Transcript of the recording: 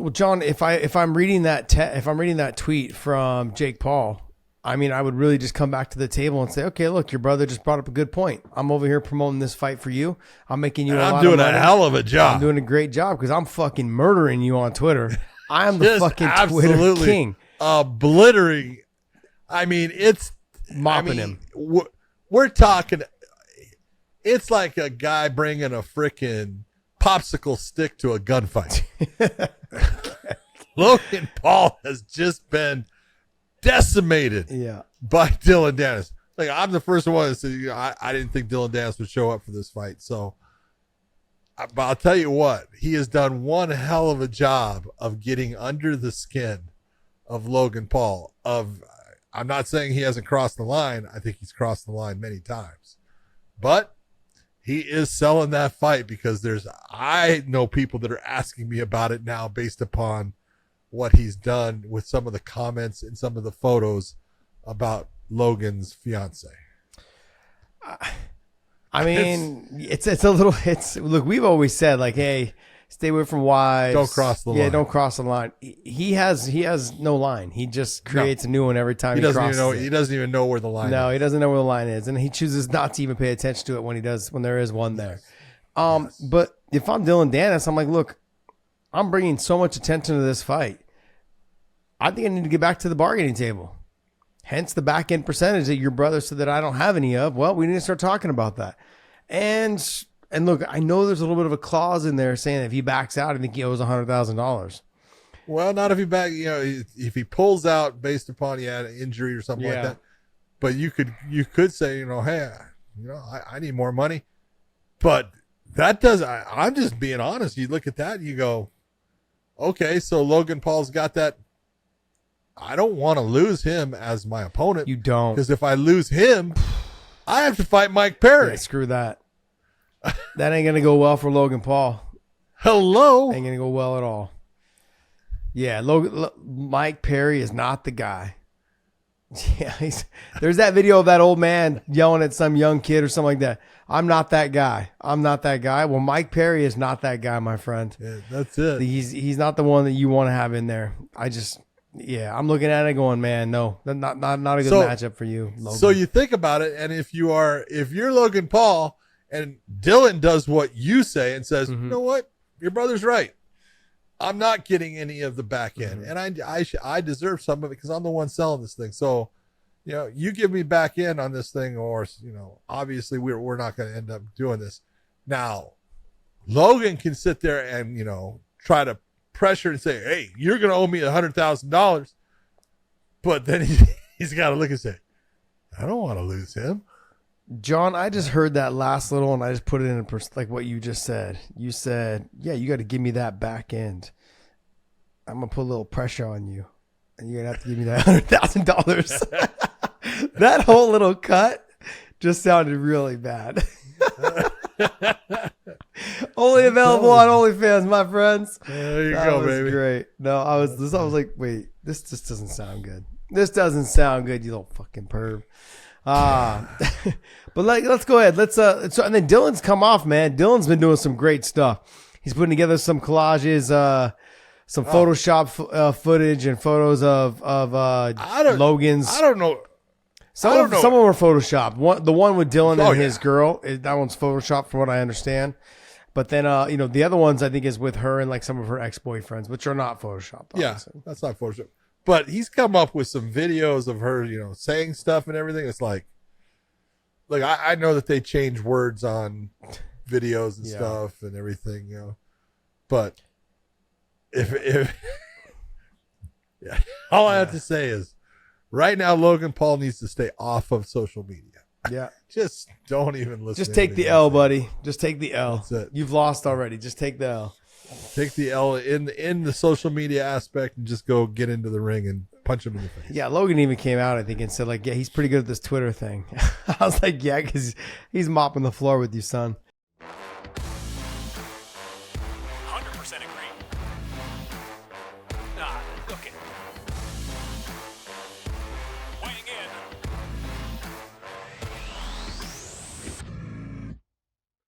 Well, John, if I'm reading that tweet from Jake Paul, I mean, I would really just come back to the table and say, okay, look, your brother just brought up a good point. I'm over here promoting this fight for you. I'm making you. I'm doing a hell of a job. I'm doing a great job because I'm fucking murdering you on Twitter. I am the fucking Twitter king. Obliterating. I mean, it's mopping him. We're talking. It's like a guy bringing a freaking popsicle stick to a gunfight. Logan Paul has just been decimated by Dillon Danis. Like, I'm the first one to say, I didn't think Dillon Danis would show up for this fight. So, but I'll tell you what, he has done one hell of a job of getting under the skin of Logan Paul. I'm not saying he hasn't crossed the line. I think he's crossed the line many times, but he is selling that fight because I know people that are asking me about it now based upon what he's done with some of the comments and some of the photos about Logan's fiance. I mean, look, we've always said, like, hey, stay away from wives. Don't cross the line. Yeah, don't cross the line. He has no line. He just creates a new one every time he crosses it. He doesn't even know where the line is. No, he doesn't know where the line is. And he chooses not to even pay attention to it when there is one there. But if I'm Dillon Danis, I'm like, look, I'm bringing so much attention to this fight. I think I need to get back to the bargaining table. Hence the back end percentage that your brother said that I don't have any of. Well, we need to start talking about that. And look, I know there's a little bit of a clause in there saying if he backs out, I think he owes $100,000. Well, not if he if he pulls out based upon an injury or something like that. But you could say, hey, I need more money. But that doesn't. I'm just being honest. You look at that and you go, okay, so Logan Paul's got that. I don't want to lose him as my opponent. You don't. Because if I lose him, I have to fight Mike Perry. Yeah, screw that. That ain't going to go well for Logan Paul. Hello. Ain't going to go well at all. Yeah, Mike Perry is not the guy. Yeah, there's that video of that old man yelling at some young kid or something like that. I'm not that guy. I'm not that guy. Well, Mike Perry is not that guy, my friend. Yeah, that's it. He's not the one that you want to have in there. I'm looking at it going, man, no, not a good matchup for you, Logan. So you think about it, and if you're Logan Paul and Dillon does what you say and says, you know what, your brother's right. I'm not getting any of the back end, and I deserve some of it because I'm the one selling this thing. So, you give me back end on this thing, or obviously we're not going to end up doing this. Now, Logan can sit there and try to pressure and say, hey, you're going to owe me $100,000, but then he's got to look and say, I don't want to lose him. John, I just heard that last little and I just put it in like what you just said. You said, yeah, you got to give me that back end. I'm going to put a little pressure on you and you're going to have to give me that $100,000. That whole little cut just sounded really bad. Only available on OnlyFans, my friends. There you go, baby. Great. No, I was like, wait, this just doesn't sound good. This doesn't sound good, you little fucking perv. But let's go ahead. And then Dillon's come off, man. Dillon's been doing some great stuff. He's putting together some collages, some Photoshop footage and photos of Logan's. I don't know. Some of them were Photoshopped. The one with Dillon and his girl, that one's Photoshopped from what I understand. But then, the other ones I think is with her and like some of her ex-boyfriends, which are not Photoshopped. Obviously. Yeah, that's not Photoshop. But he's come up with some videos of her, saying stuff and everything. It's like I know that they change words on videos and stuff and everything, But if all I have to say is, right now Logan Paul needs to stay off of social media. Yeah. Just don't even listen. Just take the L, buddy. Just take the L. That's it. You've lost already. Just take the L. Take the L in the social media aspect and just go get into the ring and punch him in the face. Yeah, Logan even came out, I think, and said, like, yeah, he's pretty good at this Twitter thing. I was like, yeah, because he's mopping the floor with you, son. 100% agree.